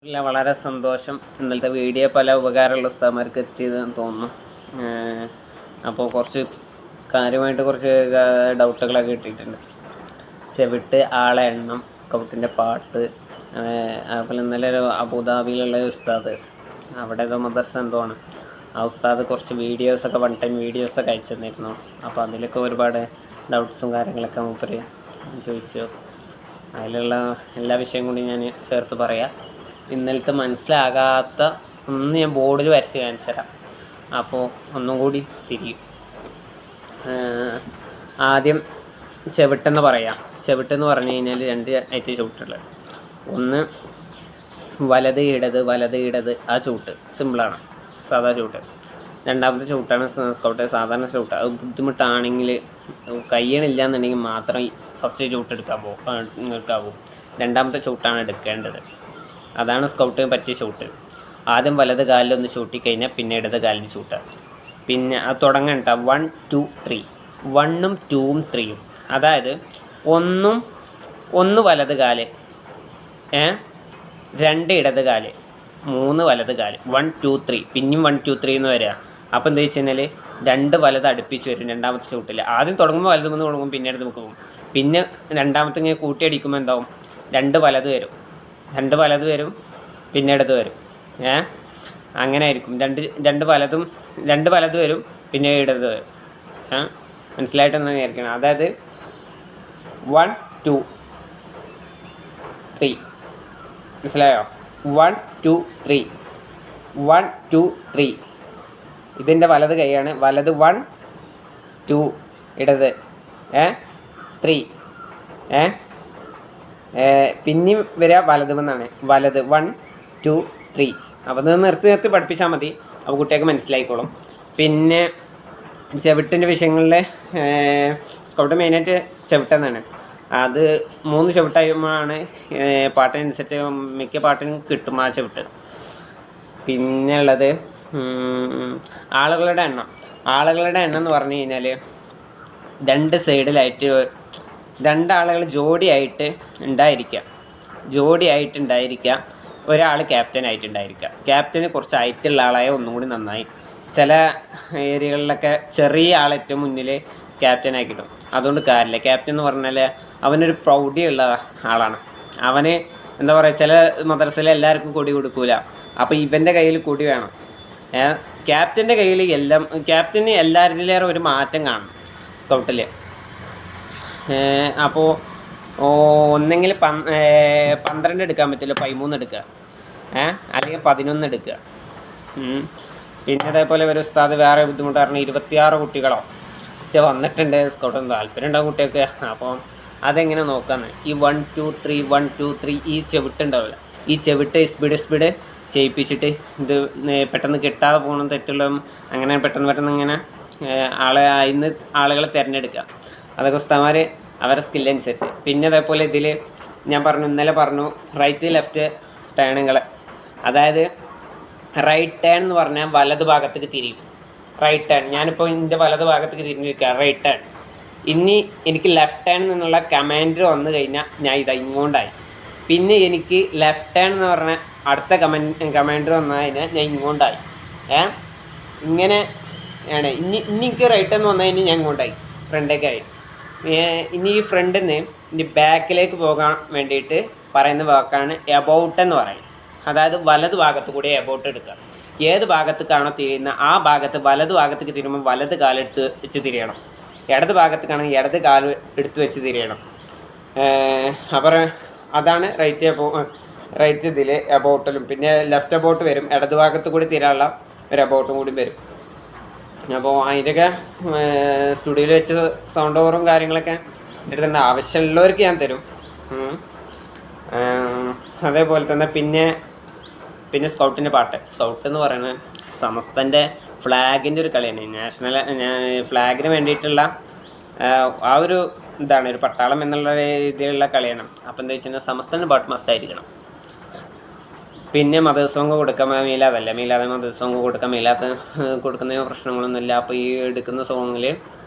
ഇല്ല, വളരെ സന്തോഷം. ഇന്നലത്തെ വീഡിയോ പല ഉപകാരമുള്ള ഉസ്താദന്മാർക്ക് എത്തിയതെന്ന് തോന്നുന്നു. അപ്പോൾ കുറച്ച് കാര്യമായിട്ട് കുറച്ച് ഡൗട്ടുകളൊക്കെ കിട്ടിയിട്ടുണ്ട്. ചെവിട്ട്, ആളെ എണ്ണം, സ്കൗട്ടിൻ്റെ പാട്ട്, അതുപോലെ ഇന്നലെ ഒരു അബുദാബിയിലുള്ള ഉസ്താദ്, അവിടെ ഏതോ മദർസ എന്തോ ആണ്, ആ ഉസ്താദ് കുറച്ച് വീഡിയോസൊക്കെ വൺ ടൈം വീഡിയോസൊക്കെ അയച്ചു തന്നിരുന്നു. അപ്പോൾ അതിലൊക്കെ ഒരുപാട് ഡൗട്ട്സും കാര്യങ്ങളൊക്കെ മൂപ്പര് ചോദിച്ചു. അതിലുള്ള എല്ലാ വിഷയം കൂടി ഞാൻ ചേർത്ത് പറയാം. ഇന്നലത്തെ മനസ്സിലാകാത്ത ഒന്ന് ഞാൻ ബോർഡിൽ വരച്ച് കാണിച്ചു തരാം. അപ്പോൾ ഒന്നും കൂടി തിരിയും. ആദ്യം ചെവിട്ടെന്ന് പറയാം. ചെവിട്ടെന്ന് പറഞ്ഞു കഴിഞ്ഞാൽ രണ്ട് ആയിട്ട് ചവിട്ടുള്ളത്. ഒന്ന് വലത് ഇടത് ആ ചവിട്ട് സിമ്പിളാണ്, സാധാ ചവിട്ട്. രണ്ടാമത്തെ ചവിട്ടാണ് സ്കൗട്ട്, സാധാരണ ചവിട്ട്. അത് ബുദ്ധിമുട്ടാണെങ്കിൽ കയ്യണില്ല എന്നുണ്ടെങ്കിൽ മാത്രം ഫസ്റ്റ് ചവിട്ട് എടുക്കാവൂ. രണ്ടാമത്തെ ചവിട്ടാണ് എടുക്കേണ്ടത്. അതാണ് സ്കൗട്ടിന് പറ്റിയ ചവിട്ട്. ആദ്യം വലത് കാലിലൊന്ന് ചവിട്ടിക്കഴിഞ്ഞാൽ പിന്നെ ഇടത് കാലിൽ ചവിട്ടുക. പിന്നെ അത് തുടങ്ങണ്ട 1 2 3, 1ഉം 2ഉം 3ഉം. അതായത് ഒന്ന് വലത് കാല്, 2 ഇടത് കാല്, 3 വലത് കാല്, 1 2 3, പിന്നെയും 1 2 3 എന്ന് വരിക. അപ്പോൾ എന്താ വെച്ച് കഴിഞ്ഞാൽ 2 വലത് അടുപ്പിച്ച് വരും രണ്ടാമത്തെ ചവിട്ടിൽ. ആദ്യം തുടങ്ങുമ്പോൾ വലത് നിന്ന് തുടങ്ങും, പിന്നെ ഇടത് നമുക്ക് പോകും. പിന്നെ രണ്ടാമത്തെ ഇങ്ങനെ കൂട്ടി അടിക്കുമ്പോൾ എന്താവും, 2 വലത് വരും, പിന്നെ ഇടത് വരും. അങ്ങനെ ആയിരിക്കും. രണ്ട് വലത് വരും, പിന്നെ ഇടത് വരും. മനസ്സിലായിട്ടെന്ന് വിചാരിക്കണം. അതായത് 1 2 3, മനസ്സിലായോ? 1 2 3, 1 2 3. ഇതിൻ്റെ വലത് കൈയാണ്. വലത് 1 2, ഇടത് 3, പിന്നെയും വരിക വലതുമെന്നാണ്. വലത് 1 2 3. അപ്പോൾ അത് നിർത്തി പഠിപ്പിച്ചാൽ മതി. അപ്പോൾ കുട്ടികൾക്ക് മനസ്സിലായിക്കോളും. പിന്നെ ചെവിട്ടിൻ്റെ വിഷയങ്ങളിൽ സ്കൗട്ട് മെയിനായിട്ട് ചെവിട്ടെന്നാണ്. അത് 3 ചെവിട്ടായുമ്പോഴാണ് പാട്ടിനനുസരിച്ച് മിക്ക പാട്ടിനും കിട്ടും ആ ചെവിട്ട്. പിന്നെ ഉള്ളത് ആളുകളുടെ എണ്ണം എന്ന് പറഞ്ഞു കഴിഞ്ഞാൽ 2 സൈഡിലായിട്ട് 2 ആളുകൾ ജോഡിയായിട്ട് ഉണ്ടായിരിക്കുക. ഒരാൾ ക്യാപ്റ്റനായിട്ടുണ്ടായിരിക്കുക. ക്യാപ്റ്റന് കുറച്ച് ഹൈറ്റുള്ള ആളായ ഒന്നും കൂടി നന്നായി. ചില ഏരിയകളിലൊക്കെ ചെറിയ ആൾ ഏറ്റവും മുന്നിൽ ക്യാപ്റ്റനായി കിട്ടും. അതുകൊണ്ട് കാര്യമില്ല. ക്യാപ്റ്റൻ എന്ന് പറഞ്ഞാൽ അവനൊരു പ്രൗഢിയുള്ള ആളാണ്. അവന് എന്താ പറയുക, ചില മദ്രസയിൽ എല്ലാവർക്കും കൊടി കൊടുക്കൂല. അപ്പോൾ ഇവൻ്റെ കയ്യിൽ കൊടി വേണം. ക്യാപ്റ്റൻ്റെ കയ്യിൽ ക്യാപ്റ്റന് എല്ലാവരിലേറെ ഒരു മാറ്റം കാണും സ്കൗട്ടിൽ. അപ്പോൾ ഒന്നെങ്കിൽ 12 എടുക്കാൻ പറ്റില്ല, 13 എടുക്കുക, അല്ലെങ്കിൽ 11 എടുക്കുക. പിന്നെ അതേപോലെ ഒരു ഉസ്താദ് വേറെ ബുദ്ധിമുട്ട് പറഞ്ഞാൽ 26 കുട്ടികളോ വന്നിട്ടുണ്ട്. സ്കൗട്ടിന് താല്പര്യം ഉണ്ടാവും കുട്ടികൾക്ക്. അപ്പോൾ അതെങ്ങനെ നോക്കാമെന്ന്, ഈ 1 2 3 1 2 3 ഈ ചെവിട്ടുണ്ടാവില്ല, ഈ ചെവിട്ട് സ്പീഡ് ചെയ്യിപ്പിച്ചിട്ട് ഇത് പെട്ടെന്ന് കിട്ടാതെ പോകണം, തെറ്റുള്ള അങ്ങനെ പെട്ടെന്ന് ഇങ്ങനെ ആളുകളെ തിരഞ്ഞെടുക്കുക. അതൊക്കെ ഉസ്താദന്മാർ അവരുടെ സ്കില്ലനുസരിച്ച്. പിന്നെ അതേപോലെ ഇതിൽ ഞാൻ ഇന്നലെ പറഞ്ഞു റൈറ്റ് ലെഫ്റ്റ് ടേണുകൾ. അതായത് റൈറ്റ് ടേൺ എന്ന് പറഞ്ഞാൽ വലത് ഭാഗത്തേക്ക് തിരിയും. റൈറ്റ് ടേൺ, ഞാനിപ്പോൾ ഇതിൻ്റെ വലത് ഭാഗത്തേക്ക് തിരിഞ്ഞിരിക്കുക, റൈറ്റ് ടേൺ. ഇനി എനിക്ക് ലെഫ്റ്റ് ടേൺ എന്നുള്ള കമാൻഡ് വന്നു കഴിഞ്ഞാൽ ഞാൻ ഇങ്ങോട്ടായി. പിന്നെ എനിക്ക് ലെഫ്റ്റ് ടേൺ എന്ന് പറഞ്ഞാൽ അടുത്ത കമാൻഡർ വന്നു കഴിഞ്ഞാൽ ഞാൻ ഇങ്ങോട്ടായി. ഇങ്ങനെ ആണ്. ഇനി എനിക്ക് റൈറ്റ് എന്ന് വന്നു കഴിഞ്ഞാൽ ഞാൻ ഇങ്ങോട്ടായി, ഫ്രണ്ടേക്കായി. ഇനി ഈ ഫ്രണ്ടിൽ നിന്ന് ഇനി ബാക്കിലേക്ക് പോകാൻ വേണ്ടിയിട്ട് പറയുന്ന വാക്കാണ് എബൌട്ട് എന്ന് പറയും. അതായത് വലത് ഭാഗത്ത് കൂടി എബൌട്ട് എടുക്കുക. ഏത് ഭാഗത്തേക്കാണോ തിരിയുന്ന ആ ഭാഗത്ത് വലത് ഭാഗത്തേക്ക് തിരിയുമ്പോൾ വലത് കാലെടുത്ത് വെച്ച് തിരിയണം. ഇടത് ഭാഗത്തേക്കാണെങ്കിൽ ഇടത് കാല് എടുത്ത് വെച്ച് തിരിയണം. അപ്പോൾ അതാണ് റൈറ്റ് ഇതിൽ എബൌട്ടിലും. പിന്നെ ലെഫ്റ്റ് എബൌട്ട് വരും, ഇടത് ഭാഗത്ത് കൂടി തിരിയാനുള്ള ഒരു എബൌട്ടും കൂടി വരും. അപ്പോൾ അതിൻ്റെയൊക്കെ സ്റ്റുഡിയോയിൽ വെച്ച് സൗണ്ട് ഓവറും കാര്യങ്ങളൊക്കെ എടുത്തിട്ടുണ്ട്. ആവശ്യമുള്ളവർക്ക് ഞാൻ തരും. അതേപോലെ തന്നെ പിന്നെ സ്കൗട്ടിൻ്റെ പാട്ട്. സ്കൗട്ട് എന്ന് പറയുന്നത് സമസ്തൻ്റെ ഫ്ലാഗിൻ്റെ ഒരു കളിയാണ്. നാഷണൽ ഫ്ലാഗിന് വേണ്ടിയിട്ടുള്ള ആ ഒരു ഇതാണ്, ഒരു പട്ടാളം എന്നുള്ള രീതിയിലുള്ള കളിയാണ്. അപ്പോൾ എന്താ വെച്ചാൽ സമസ്തൻ്റെ പാട്ട് മസ്റ്റായിരിക്കണം. പിന്നെ മദർ സോങ് കൊടുക്കാൻ മീലാതെ മദർ സോങ് കൊടുക്കുന്നതിന് പ്രശ്നങ്ങളൊന്നുമില്ല. അപ്പോൾ ഈ എടുക്കുന്ന സോങ്ങിൽ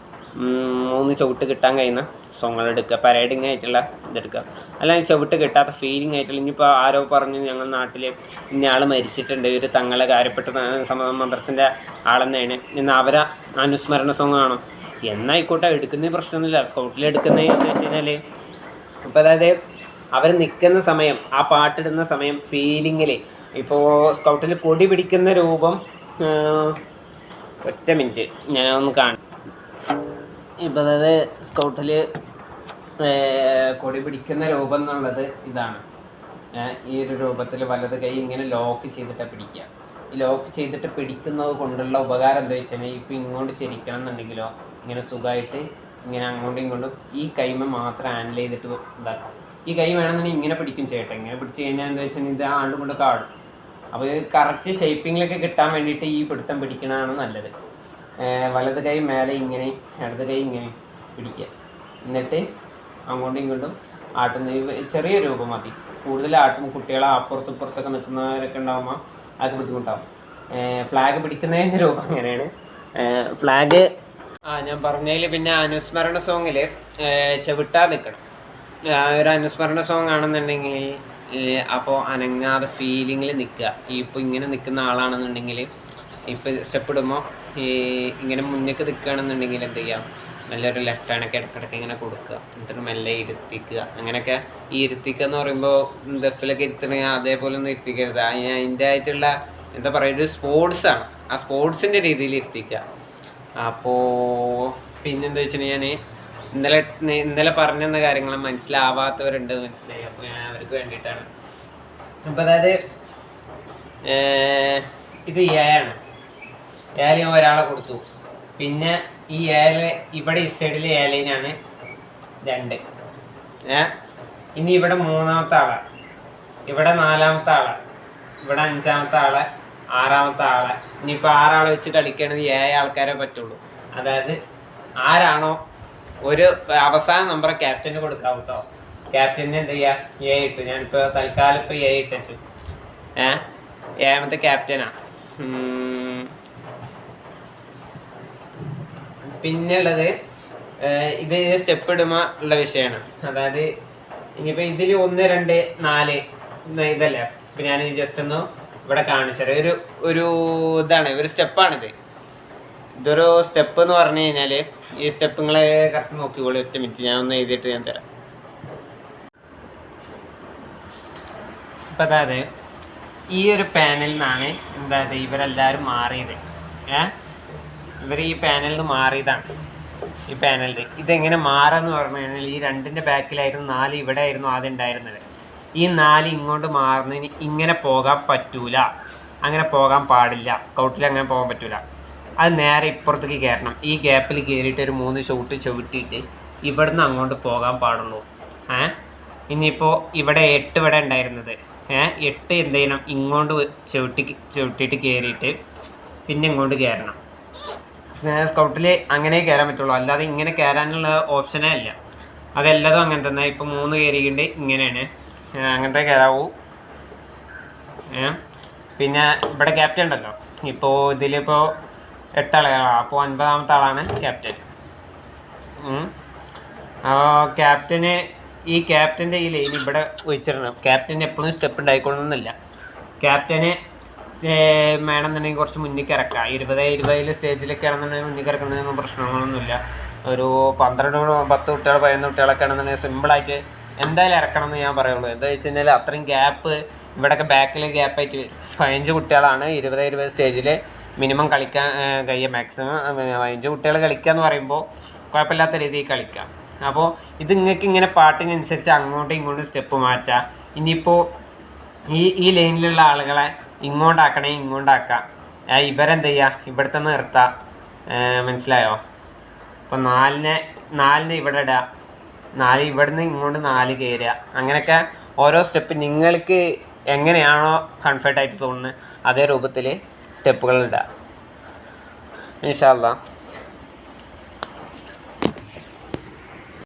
3 ചവിട്ട് കിട്ടാൻ കഴിയുന്ന സോങ്ങുകൾ എടുക്കുക, പരേഡിങ് ആയിട്ടുള്ള ഇതെടുക്കുക. അല്ലെങ്കിൽ ചവിട്ട് കിട്ടാത്ത ഫീലിംഗ് ആയിട്ടുള്ള, ഇനിയിപ്പോൾ ആരോ പറഞ്ഞു ഞങ്ങൾ നാട്ടിൽ ഇന്ന ആൾ മരിച്ചിട്ടുണ്ട്, ഒരു തങ്ങളെ കാര്യപ്പെട്ട മദ്രസിൻ്റെ ആളെന്നാണ് എന്ന് അവരെ അനുസ്മരണ സോങ് ആണോ എന്നായിക്കോട്ടെ, എടുക്കുന്ന പ്രശ്നമൊന്നുമില്ല. സ്കൗട്ടിൽ എടുക്കുന്നതെന്ന് വെച്ച് കഴിഞ്ഞാൽ അപ്പോൾ അതായത് അവർ നിൽക്കുന്ന സമയം, ആ പാട്ടിടുന്ന സമയം ഫീലിങ്ങിൽ, ഇപ്പോൾ സ്കൗട്ടിൽ കൊടി പിടിക്കുന്ന രൂപം, ഒറ്റ മിനിറ്റ് ഞാനൊന്ന് കാണാം. ഇപ്പോൾ അതായത് സ്കൗട്ടിൽ കൊടി പിടിക്കുന്ന രൂപം എന്നുള്ളത് ഇതാണ്. ഈ ഒരു രൂപത്തിൽ വലത് കൈ ഇങ്ങനെ ലോക്ക് ചെയ്തിട്ട് പിടിക്കുക. ഈ ലോക്ക് ചെയ്തിട്ട് പിടിക്കുന്നത് കൊണ്ടുള്ള ഉപകാരം എന്താ വെച്ചാൽ, ഇപ്പോൾ ഇങ്ങോട്ട് ശരിക്കണം എന്നുണ്ടെങ്കിലോ ഇങ്ങനെ സുഖമായിട്ട് ഇങ്ങനെ അങ്ങോട്ടും ഇങ്ങോട്ടും ഈ കൈമ മാത്രം ഹാൻഡിൽ ചെയ്തിട്ട് ഇതാക്കാം. ഈ കൈ വേണമെന്നുണ്ടെങ്കിൽ ഇങ്ങനെ പിടിക്കും ചേട്ടാ. ഇങ്ങനെ പിടിച്ച് കഴിഞ്ഞാൽ എന്താ വെച്ചാൽ ഇത് ആണ്ടും കൊണ്ട് കാടും. അപ്പോൾ കറക്റ്റ് ഷേപ്പിങ്ങിലൊക്കെ കിട്ടാൻ വേണ്ടിയിട്ട് ഈ പിടുത്തം പിടിക്കണതാണ് നല്ലത്. വലത് കൈ മേലെ ഇങ്ങനെ, ഇടത് കൈ ഇങ്ങനെ പിടിക്കുക. എന്നിട്ട് അങ്ങോട്ടും ഇങ്ങോട്ടും ആട്ടുന്ന ചെറിയ രൂപം മതി. കൂടുതൽ ആട്ടും കുട്ടികളെ അപ്പുറത്തും ഇപ്പുറത്തൊക്കെ നിൽക്കുന്നവരൊക്കെ ഉണ്ടാകുമ്പോൾ അതൊക്കെ ബുദ്ധിമുട്ടാകും. ഫ്ലാഗ് പിടിക്കുന്നതിൻ്റെ രൂപം അങ്ങനെയാണ്. ഫ്ലാഗ് ഞാൻ പറഞ്ഞതിൽ പിന്നെ അനുസ്മരണ സോങ്ങിൽ ചവിട്ടാതെ നിൽക്കണം. ഒരു അനുസ്മരണ സോങ് ആണെന്നുണ്ടെങ്കിൽ അപ്പോൾ അനങ്ങാതെ ഫീലിങ്ങിൽ നിൽക്കുക. ഇപ്പോൾ ഇങ്ങനെ നിൽക്കുന്ന ആളാണെന്നുണ്ടെങ്കിൽ ഇപ്പോൾ സ്റ്റെപ്പ് ഇടുമ്പോൾ ഇങ്ങനെ മുന്നേക്ക് നിൽക്കുകയാണെന്നുണ്ടെങ്കിൽ എന്ത് ചെയ്യാം, നല്ലൊരു ലെഫ്റ്റ് ഹാൻഡൊക്കെ ഇടയ്ക്കിടയ്ക്ക് ഇങ്ങനെ കൊടുക്കുക. എന്നിട്ട് മെല്ലെ ഇരുത്തിക്കുക. അങ്ങനെയൊക്കെ ഈ ഇരുത്തിക്കുക എന്ന് പറയുമ്പോൾ ദഫിലൊക്കെ ഇരുത്തണമെങ്കിൽ അതേപോലെ ഒന്നും ഇരുത്തിക്കരുത്. അതിൻ്റെ ആയിട്ടുള്ള എന്താ പറയുക, ഒരു സ്പോർട്സാണ്. ആ സ്പോർട്സിൻ്റെ രീതിയിൽ ഇരുത്തിക്കുക. അപ്പോൾ പിന്നെന്താ വെച്ചിട്ടുണ്ടെങ്കിൽ ഞാൻ ഇന്നലെ പറഞ്ഞെന്ന കാര്യങ്ങൾ മനസ്സിലാവാത്തവരുണ്ട്, മനസ്സിലായി. അപ്പോൾ ഞാൻ അവർക്ക് വേണ്ടിയിട്ടാണ്. അപ്പോൾ അതായത് ഇത് ഏഴാണ്. ഏഴ് ഞാൻ ഒരാളെ കൊടുത്തു. പിന്നെ ഈ ഏഴ് ഇവിടെ ഈ സൈഡിൽ ഏഴിനാണ് 2. ഇനി ഇവിടെ 3ാമത്തെ ആളെ, ഇവിടെ 4ാമത്തെ ആളെ, ഇവിടെ 5ാമത്തെ ആളെ, 6ാമത്തെ ആളെ. ഇനിയിപ്പോൾ 6 ആളെ വെച്ച് കളിക്കണമെങ്കിൽ 7 ആൾക്കാരെ പറ്റുള്ളൂ. അതായത് ആരാണോ ഒരു അവസാന നമ്പർ ക്യാപ്റ്റന് കൊടുക്കാം കേട്ടോ. ക്യാപ്റ്റന് എന്ത് ചെയ്യുക, 7 ഇട്ടു. ഞാനിപ്പോൾ തൽക്കാലം ഇപ്പോൾ 7 ഇട്ടു. 7ാമത്തെ ക്യാപ്റ്റനാണ്. പിന്നെ ഉള്ളത് ഇത് സ്റ്റെപ്പ് ഇടുമ്പോൾ ഉള്ള വിഷയമാണ്. അതായത് ഇനിയിപ്പോൾ ഇതിൽ 1, 2, 4 ഇതല്ലേ. ഇപ്പം ഞാൻ ജസ്റ്റ് ഒന്ന് ഇവിടെ കാണിച്ചത് ഒരു ഇതാണ്, ഒരു സ്റ്റെപ്പാണിത്. ഇതൊരു സ്റ്റെപ്പ് എന്ന് പറഞ്ഞു കഴിഞ്ഞാൽ ഈ സ്റ്റെപ്പ് നിങ്ങൾ കറക്റ്റ് നോക്കിക്കോളൂ. 8 മിനിറ്റ് ഞാൻ ഒന്ന് എഴുതിയിട്ട് ഞാൻ തരാം. അപ്പം അതായത് ഈ ഒരു പാനലിൽ നിന്നാണ് എന്തായത് ഇവരെല്ലാവരും മാറിയത്. ഇവർ ഈ പാനലിൽ നിന്ന് മാറിയതാണ്. ഈ പാനലിൽ ഇതെങ്ങനെ മാറാന്ന് പറഞ്ഞു കഴിഞ്ഞാൽ ഈ 2ൻ്റെ ബാക്കിലായിരുന്നു 4 ഇവിടെ ആയിരുന്നു ആദ്യം ഉണ്ടായിരുന്നത്. ഈ 4 ഇങ്ങോട്ട് മാറുന്നതിന് ഇങ്ങനെ പോകാൻ പറ്റൂല, അങ്ങനെ പോകാൻ പാടില്ല. സ്കൗട്ടിൽ അങ്ങനെ പോകാൻ പറ്റൂല. അത് നേരെ ഇപ്പുറത്തേക്ക് കയറണം. ഈ ഗ്യാപ്പിൽ കയറിയിട്ട് ഒരു 3 ഷോട്ട് ചവിട്ടിയിട്ട് ഇവിടുന്ന് അങ്ങോട്ട് പോകാൻ പാടുള്ളൂ. ഇനിയിപ്പോൾ ഇവിടെ 8 ഇവിടെ ഉണ്ടായിരുന്നത്, 8 എന്ത് ചെയ്യണം, ഇങ്ങോട്ട് ചവിട്ടിയിട്ട് കയറിയിട്ട് പിന്നെ ഇങ്ങോട്ട് കയറണം. സ്കൗട്ടിൽ അങ്ങനെ കയറാൻ പറ്റുള്ളൂ, അല്ലാതെ ഇങ്ങനെ കയറാനുള്ള ഓപ്ഷനേ ഇല്ല. അതെല്ലാതും അങ്ങനെ തന്നെ. ഇപ്പോൾ 3 കയറിയിട്ട് ഇങ്ങനെയാണ്, അങ്ങനത്തെ കയറാവൂ. പിന്നെ ഇവിടെ ക്യാപ്റ്റൻ ഉണ്ടല്ലോ. ഇപ്പോൾ ഇതിലിപ്പോൾ 8 ആളുകളാണ്. അപ്പോൾ 9ാമത്തെ ആളാണ് ക്യാപ്റ്റൻ. ക്യാപ്റ്റന് ഈ ക്യാപ്റ്റൻ്റെ ഈ ലൈൻ ഇവിടെ വെച്ചിടണം. ക്യാപ്റ്റന് എപ്പോഴും സ്റ്റെപ്പ് ഉണ്ടായിക്കൊള്ളണമെന്നില്ല. ക്യാപ്റ്റന് വേണമെന്നുണ്ടെങ്കിൽ കുറച്ച് മുന്നിലേക്ക് ഇറക്കാം. 20 സ്റ്റേജിലൊക്കെ ആണെന്നുണ്ടെങ്കിൽ മുന്നിലേക്ക് ഇറക്കണമെന്നൊന്നും പ്രശ്നങ്ങളൊന്നുമില്ല. ഒരു 12 10 കുട്ടികൾ 11 കുട്ടികളൊക്കെ ആണെന്നുണ്ടെങ്കിൽ സിമ്പിളായിട്ട് എന്തായാലും ഇറക്കണം എന്ന് ഞാൻ പറയുള്ളൂ. എന്താ വെച്ച് കഴിഞ്ഞാൽ അത്രയും ഗ്യാപ്പ് ഇവിടെയൊക്കെ ബാക്കിൽ ഗ്യാപ്പായിട്ട് വരും. 15 കുട്ടികളാണ് 20 സ്റ്റേജിൽ മിനിമം കളിക്കാൻ കഴിയുക. മാക്സിമം 15 കുട്ടികൾ കളിക്കുക എന്ന് പറയുമ്പോൾ കുഴപ്പമില്ലാത്ത രീതിയിൽ കളിക്കാം. അപ്പോൾ ഇത് നിങ്ങൾക്ക് ഇങ്ങനെ പാട്ടിനനുസരിച്ച് അങ്ങോട്ടും ഇങ്ങോട്ടും സ്റ്റെപ്പ് മാറ്റാം. ഇനിയിപ്പോൾ ഈ ലൈനിലുള്ള ആളുകളെ ഇങ്ങോട്ടാക്കണമെങ്കിൽ ഇങ്ങോട്ടാക്കാം. ഇവരെന്ത് ചെയ്യുക, ഇവിടുത്തെ നിർത്താം. മനസ്സിലായോ? അപ്പോൾ 4 ഇവിടെ ഇടുക, 4 ഇവിടുന്ന് ഇങ്ങോട്ട് 4 കയറുക. അങ്ങനെയൊക്കെ ഓരോ സ്റ്റെപ്പ് നിങ്ങൾക്ക് എങ്ങനെയാണോ കംഫർട്ടായിട്ട് തോന്നുന്നത് അതേ രൂപത്തിൽ സ്റ്റെപ്പുകൾ ഇടുക. ഇൻഷാ അല്ലാഹ്.